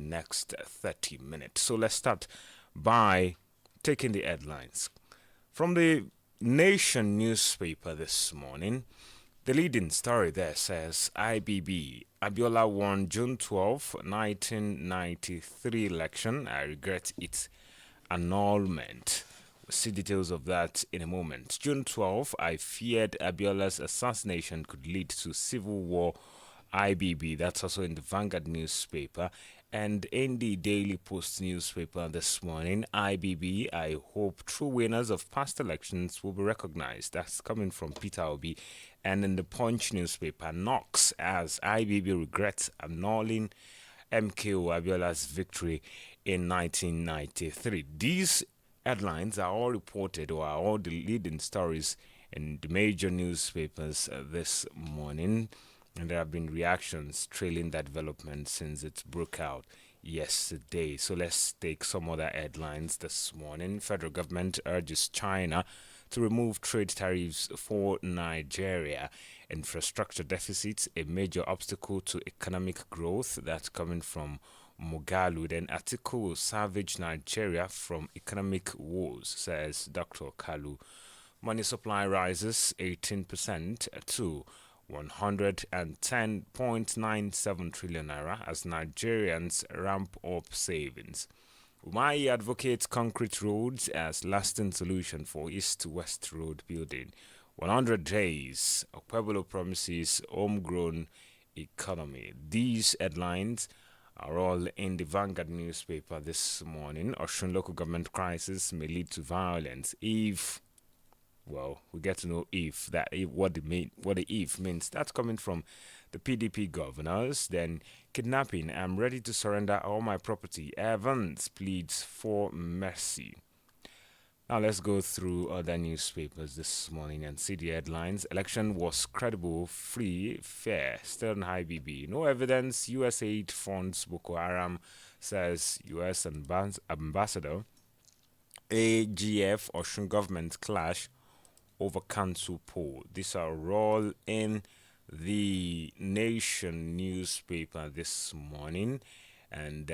next 30 minutes. So let's start by taking the headlines. From the Nation newspaper this morning, the leading story there says IBB Abiola won June 12, 1993 election. I regret its annulment. We'll see details of that in a moment. June 12, I feared Abiola's assassination could lead to civil war. IBB, that's also in the Vanguard newspaper. And in the Daily Post newspaper this morning, IBB, I hope true winners of past elections will be recognized. That's coming from Peter Obi. And in the Punch newspaper, Knox, as IBB regrets annulling MKO Abiola's victory in 1993. These headlines are all reported or are all the leading stories in the major newspapers this morning. And there have been reactions trailing that development since it broke out yesterday. So let's take some other headlines this morning. Federal government urges China to remove trade tariffs for Nigeria. Infrastructure deficits, a major obstacle to economic growth. That's coming from Mugalu. Then article will salvage Nigeria from economic woes, says Dr. Kalu. Money supply rises 18% to 110.97 trillion naira as Nigerians ramp up savings. Umahi advocates concrete roads as lasting solution for east-west road building. 100 days, Pueblo promises homegrown economy. These headlines are all in the Vanguard newspaper this morning. Osun local government crisis may lead to violence if we get to know what the if means. That's coming from the PDP governors. Then kidnapping. I'm ready to surrender all my property. Evans pleads for mercy. Now let's go through other newspapers this morning and see the headlines. Election was credible, free, fair. Still on IBB. No evidence. US aid funds Boko Haram, says US ambassador. AGF Osun government clash over council poll. These are all in the Nation newspaper this morning. And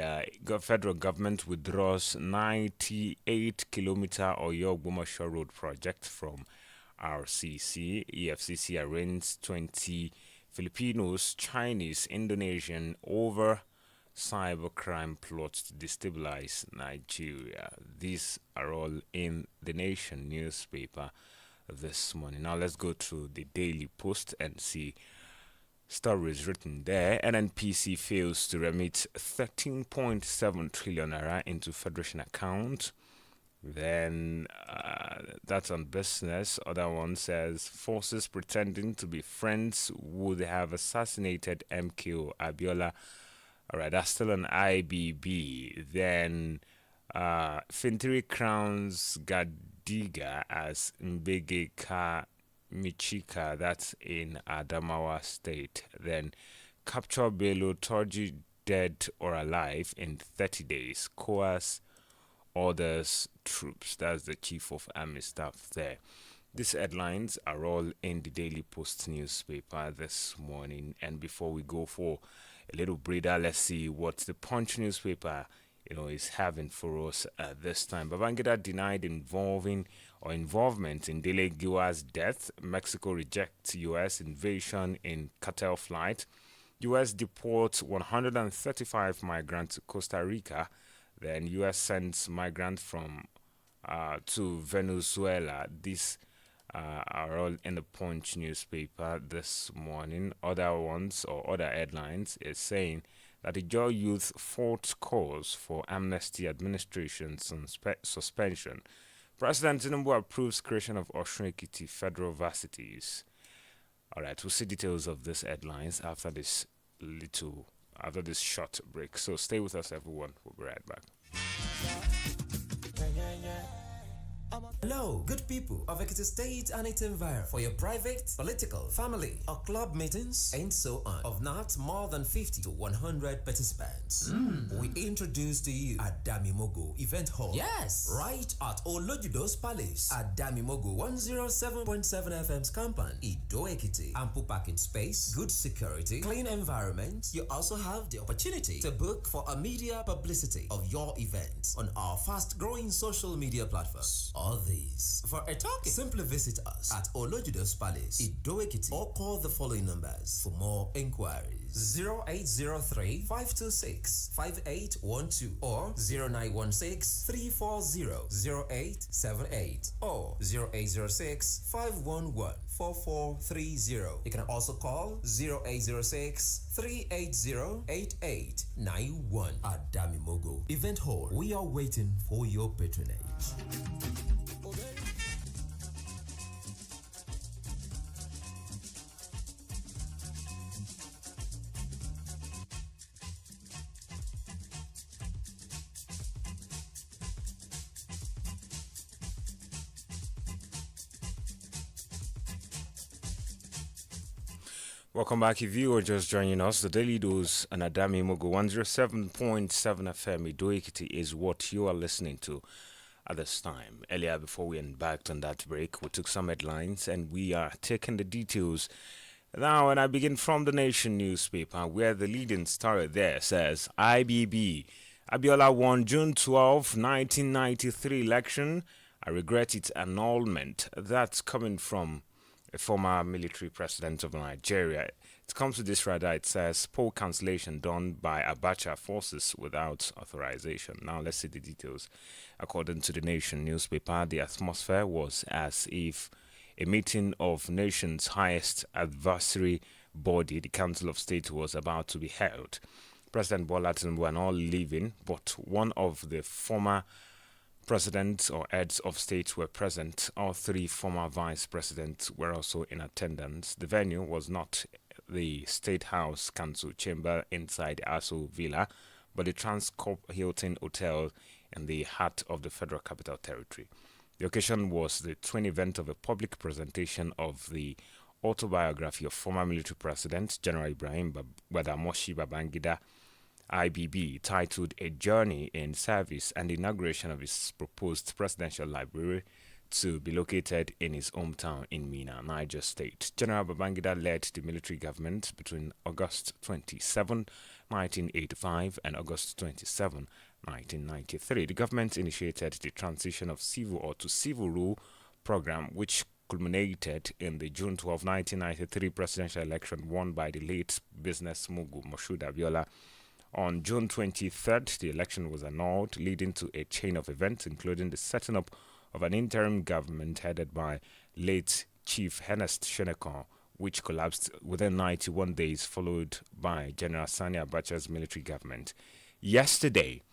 federal government withdraws 98-kilometer Oyo-Ogbomoso road project from RCC. EFCC arraigns 20 Filipinos, Chinese, Indonesian over cybercrime plots to destabilize Nigeria. These are all in the Nation newspaper this morning. Now let's go to the Daily Post and see stories written there. NNPC fails to remit 13.7 trillion naira into Federation account. Then that's on business. Other one says forces pretending to be friends would have assassinated MKO Abiola. All right, that's still an IBB. Then Fintiri crowns Gadiga as Mbegeka Michika, that's in Adamawa State. Then capture Bello Torji dead or alive in 30 days. Coas orders troops. That's the chief of army staff there. These headlines are all in the Daily Post newspaper this morning. And before we go for a little breather, let's see what the Punch newspaper is having for us this time. Babangida denied involvement in Dele Giwa's death. Mexico rejects U.S. invasion in cartel flight. U.S. deports 135 migrants to Costa Rica. Then U.S. sends migrants from to Venezuela. These are all in the Punch newspaper this morning. Other ones or other headlines is saying that the Joy Youth fought cause for amnesty administration suspension. President Tinubu approves creation of Osun Ekiti federal varsities. All right, we'll see details of these headlines after this short break. So stay with us, everyone. We'll be right back. Hello, good people of Ekiti State and its environment. For your private, political, family, or club meetings, and so on, of not more than 50 to 100 participants, we introduce to you Adamimogo Event Hall. Yes! Right at Oladoyin Palace, Adamimogo 107.7 FM's compound, Ido Ekiti. Ample parking space, good security, clean environment. You also have the opportunity to book for a media publicity of your event on our fast-growing social media platforms. All these for a talk. Simply visit us at Oladoyin Palace, Ido Ekiti, or call the following numbers for more inquiries: 0803 526 5812 or 0916 340 0878 or 0806 511 4430. You can also call 0806 380 8891 at Adamimogo Event Hall. We are waiting for your patronage. Welcome back. If you are just joining us, the Daily Dose and Adamimogo 107.7 FM Ido Ekiti is what you are listening to at this time. Earlier, before we embarked on that break, we took some headlines and we are taking the details now. And I begin from the Nation newspaper, where the leading story there says IBB Abiola won June 12, 1993 election. I regret its annulment. That's coming from a former military president of Nigeria. It comes to this radar. It says poll cancellation done by Abacha forces without authorization. Now let's see the details. According to the Nation newspaper, the atmosphere was as if a meeting of nation's highest advisory body, the Council of State, was about to be held. President Bola Tinubu and all leaving, but one of the former presidents or heads of state were present. All three former vice presidents were also in attendance. The venue was not the State House Council chamber inside Aso Villa, but the Transcorp Hilton Hotel in the heart of the Federal Capital Territory. The occasion was the twin event of a public presentation of the autobiography of former military president General Ibrahim Badamasi Babangida, IBB, titled A Journey in Service, and the inauguration of his proposed presidential library to be located in his hometown in Minna, Niger State. General Babangida led the military government between August 27, 1985 and August 27, 1993. The government initiated the transition of civil to civil rule program, which culminated in the June 12, 1993 presidential election won by the late business mogul Moshood Abiola. On June 23rd, the election was annulled, leading to a chain of events, including the setting up of an interim government headed by late Chief Ernest Shonekon, which collapsed within 91 days, followed by General Sani Abacha's military government. Yesterday,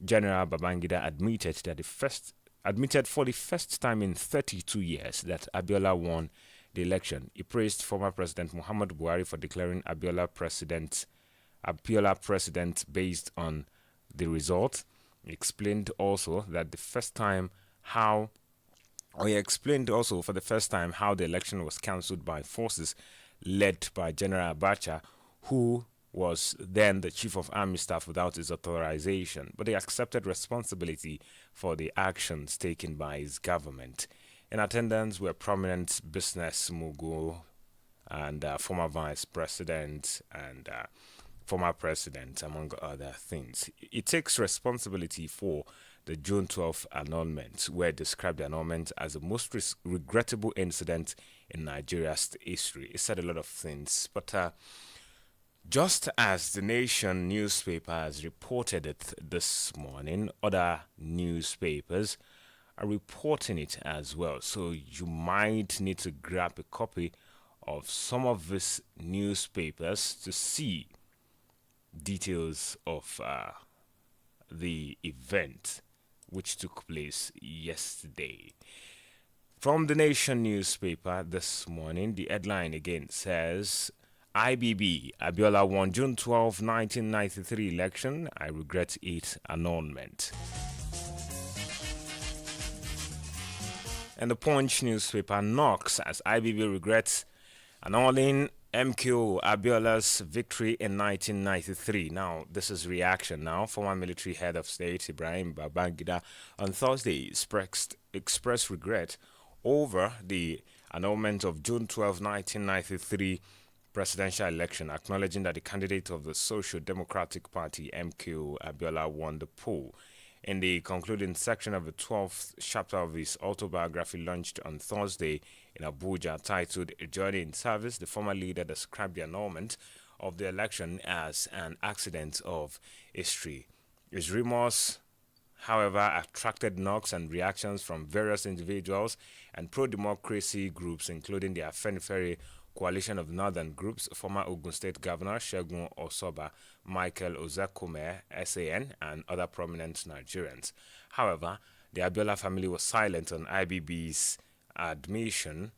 General Babangida admitted for the first time in 32 years that Abiola won the election. He praised former President Muhammadu Buhari for declaring Abiola president based on the result. He explained also that he explained also for the first time how the election was cancelled by forces led by General Abacha, who was then the chief of army staff, without his authorization, but he accepted responsibility for the actions taken by his government. In attendance were prominent business mogul and former vice president and former president, among other things. It takes responsibility for the June 12th annulment, where it described the annulment as the most regrettable incident in Nigeria's history. It said a lot of things, but just as the Nation newspaper has reported it this morning, other newspapers are reporting it as well. So you might need to grab a copy of some of these newspapers to see details of the event which took place yesterday. From the Nation newspaper this morning, the headline again says, IBB Abiola won June 12, 1993 election. I regret its annulment. And the Punch newspaper knocks as IBB regrets annulling MQ Abiola's victory in 1993. Now, this is reaction now. Former military head of state Ibrahim Babangida on Thursday expressed regret over the annulment of June 12, 1993 presidential election, acknowledging that the candidate of the Social Democratic Party, MQ Abiola, won the poll. In the concluding section of the 12th chapter of his autobiography launched on Thursday in Abuja, titled A Journey in Service, the former leader described the annulment of the election as an accident of history. His remorse, however, attracted knocks and reactions from various individuals and pro-democracy groups, including the Afenifere Coalition of Northern Groups, former Ogun State Governor Segun Osoba, Michael Ozekome, SAN, and other prominent Nigerians. However, the Abiola family was silent on IBB's admission.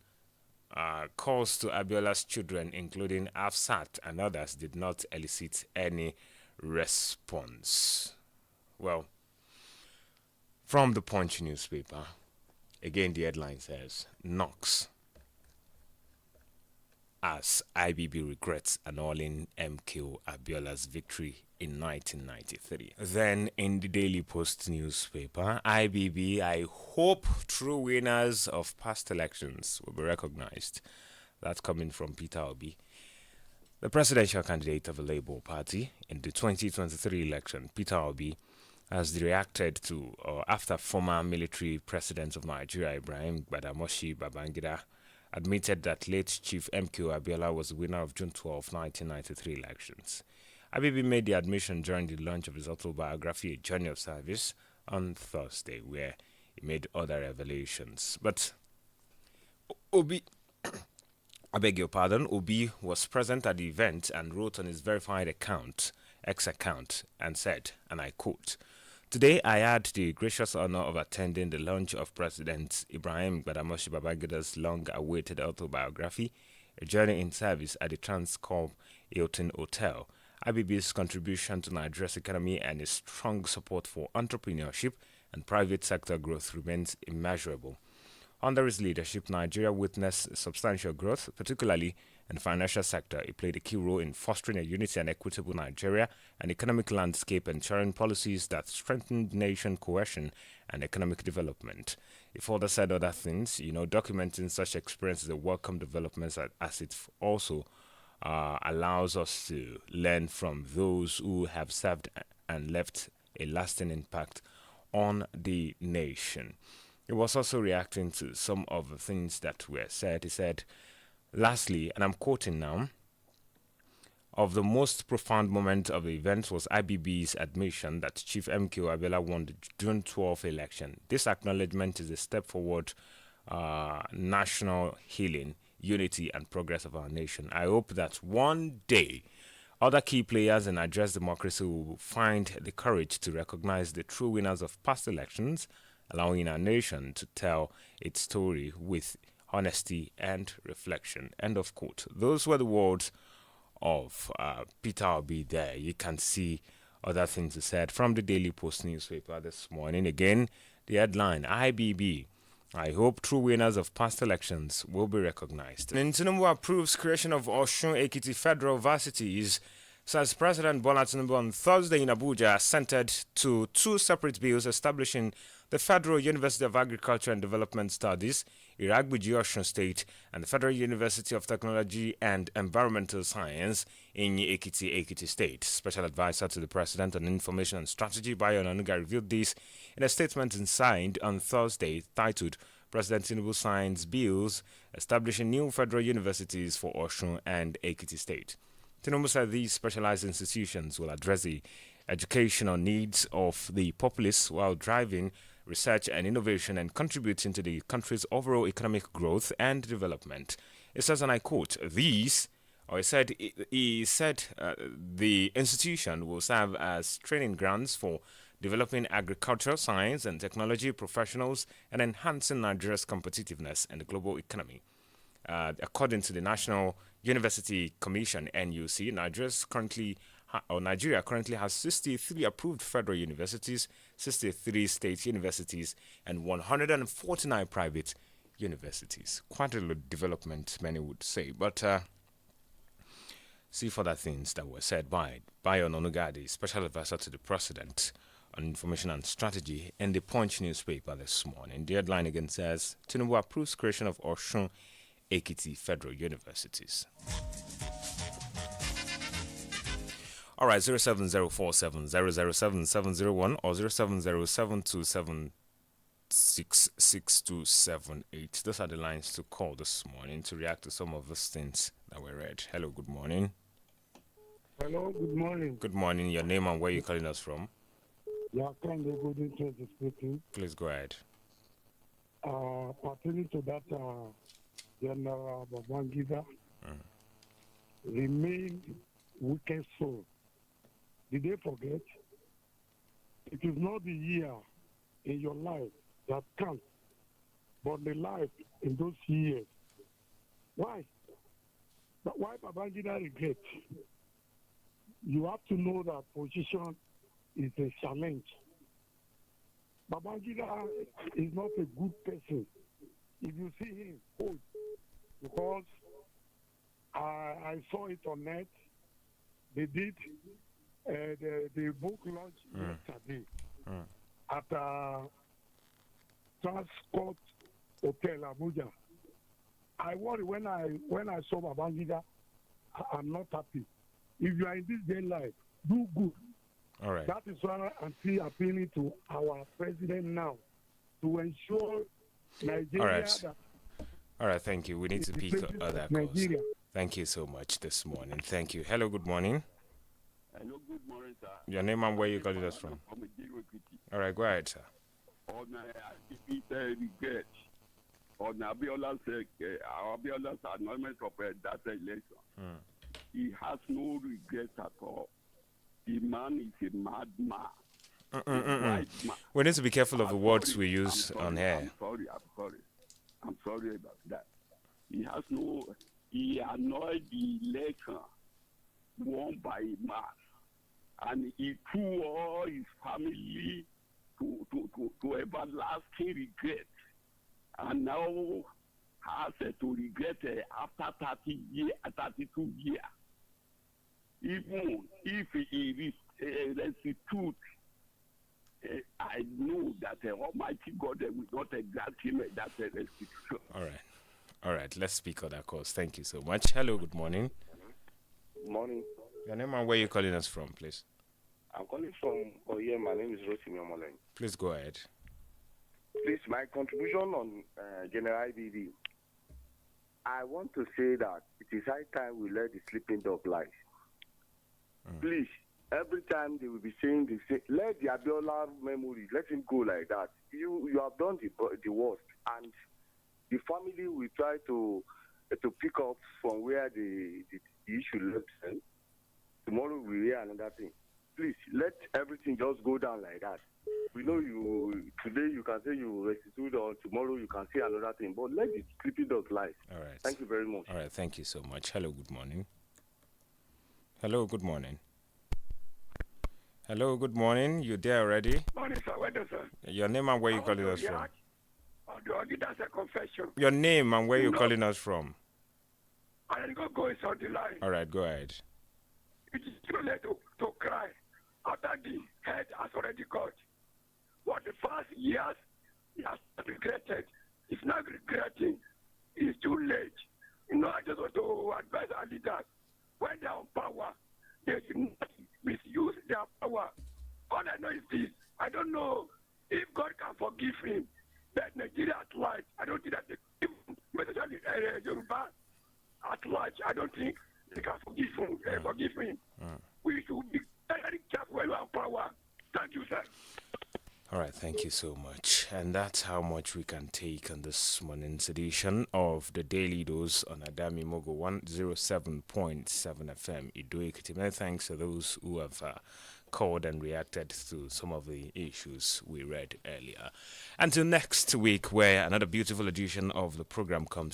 Calls to Abiola's children, including Afsat and others, did not elicit any response. Well, from the Punch newspaper, again the headline says, Knox as IBB regrets annulling MK Abiola's victory in 1993. Then in the Daily Post newspaper, IBB, I hope true winners of past elections will be recognized. That's coming from Peter Obi. The presidential candidate of the Labour Party in the 2023 election, Peter Obi, has reacted to after former military president of Nigeria, Ibrahim Babangida, admitted that late Chief MQ Abiola was the winner of June 12, 1993 elections. Abibi made the admission during the launch of his autobiography, A Journey of Service, on Thursday, where he made other revelations. But Obi, I beg your pardon, Obi was present at the event and wrote on his verified account, X account, and said, and I quote, "Today I had the gracious honor of attending the launch of President Ibrahim Babangida's long-awaited autobiography, A Journey in Service, at the Transcorp Hilton Hotel. IBB's contribution to Nigeria's economy and his strong support for entrepreneurship and private sector growth remains immeasurable. Under his leadership, Nigeria witnessed substantial growth, particularly in the financial sector. He played a key role in fostering a unity and equitable Nigeria and economic landscape, ensuring policies that strengthened nation cohesion and economic development." He further said other things, documenting such experience is a welcome development as it also allows us to learn from those who have served and left a lasting impact on the nation. He was also reacting to some of the things that were said. He said, lastly, and I'm quoting now, "Of the most profound moment of the event was IBB's admission that Chief MQ Abiola won the June 12 election. This acknowledgement is a step forward national healing, unity, and progress of our nation. I hope that one day other key players in Nigeria's democracy will find the courage to recognize the true winners of past elections, allowing our nation to tell its story with honesty and reflection." End of quote. Those were the words of Peter Obi there. You can see other things he said from the Daily Post newspaper this morning. Again, the headline, IBB, I hope true winners of past elections will be recognized. Tinubu approves creation of Osun Ekiti Federal Varsities, says President Bola Tinubu on Thursday in Abuja, assented to two separate bills establishing the Federal University of Agriculture and Development Studies, Iragbuji, Osun State, and the Federal University of Technology and Environmental Science in Ekiti State. Special Advisor to the President on Information and Strategy, Bayo Onanuga, revealed this in a statement signed on Thursday titled President Tinubu Signs Bills Establishing New Federal Universities for Osun and Ekiti State. Tinubu said these specialized institutions will address the educational needs of the populace while driving research and innovation and contributing to the country's overall economic growth and development. It says, and I quote, he said the institution will serve as training grounds for developing agriculture, science, and technology professionals and enhancing Nigeria's competitiveness in the global economy. According to the National University Commission, NUC, Nigeria currently has 63 approved federal universities, 63 state universities, and 149 private universities. Quite a development, many would say. But see further things that were said by Bayo Nonugadi, special advisor to the president on information and strategy, in the Punch newspaper this morning. The headline again says Tinubu approves creation of Oshun Ekiti Federal Universities. All right, 07047007701 or 07072766278. Those are the lines to call this morning to react to some of those things that were read. Hello, good morning. Hello, good morning. Good morning. Your name and where you're calling us from? Yeah, kind of good interest speaking. Please go ahead. Pertaining to that General Babangida remain wicked soul. Did they forget? It is not the year in your life that counts, but the life in those years. Why? But why Babangida regret? You have to know that position is a challenge. Babangida is not a good person. If you see him, hold. Because I saw it on net. They did the book launch yesterday at Transcourt Hotel Abuja. I worry when I saw Babangida, I'm not happy. If you are in this day life, do good. All right. That is why I'm still appealing to our president now to ensure Nigeria. All right, thank you. We need to pick other calls. Thank you so much this morning. Thank you. Hello, good morning. Hello, good morning, sir. Your name and where you calling us from? All right, go ahead, sir. On regret on Abiola's announcement of that election, he has no regret at all. The man is a madman. Right man. We need to be careful of the words we use on air. I'm sorry about that. He annoyed the election won by a man, and he threw all his family to everlasting regret, and now has to regret after 32 years. Even if he restitute, I know that Almighty God will not exact him that restitution. All right. Let's speak on that course. Thank you so much. Hello, good morning. Good morning. Your name and where you calling us from, please? I'm calling from Oye. My name is Rotimi Omoleng. Please go ahead. Please, my contribution on General IBB. I want to say that it is high time we let the sleeping dog lie. Please, every time they will be saying the same, let the Abiola memory, let him go like that. You have done the worst, and the family will try to pick up from where the issue left them. Tomorrow we hear another thing. Please, let everything just go down like that. We know today you can say you restitute, or tomorrow you can say another thing, but let the sleeping dog lie. All right. Thank you very much. All right, thank you so much. Hello, good morning. Hello, good morning. Hello, good morning. You there already? Morning, sir. Where does sir? Your name and where you calling us from? That's a confession. Your name and where you calling us from? Adamimogo is on the line. All right, go ahead. It is too late to cry after the head has already got. For the first years, he has regretted. He's not regretting. It's too late. I just want to advise our leaders, when they're on power, they should not misuse their power. All I know is this. I don't know if God can forgive him, but Nigeria at large, I don't think that they can especially Yoruba at large, I don't think they can forgive him. We should be very careful when we're on power. Thank you, sir. All right, thank you so much. And that's how much we can take on this morning's edition of the Daily Dose on Adamimogo 107.7 FM. Ido. Many thanks to those who have called and reacted to some of the issues we read earlier. Until next week, where another beautiful edition of the program comes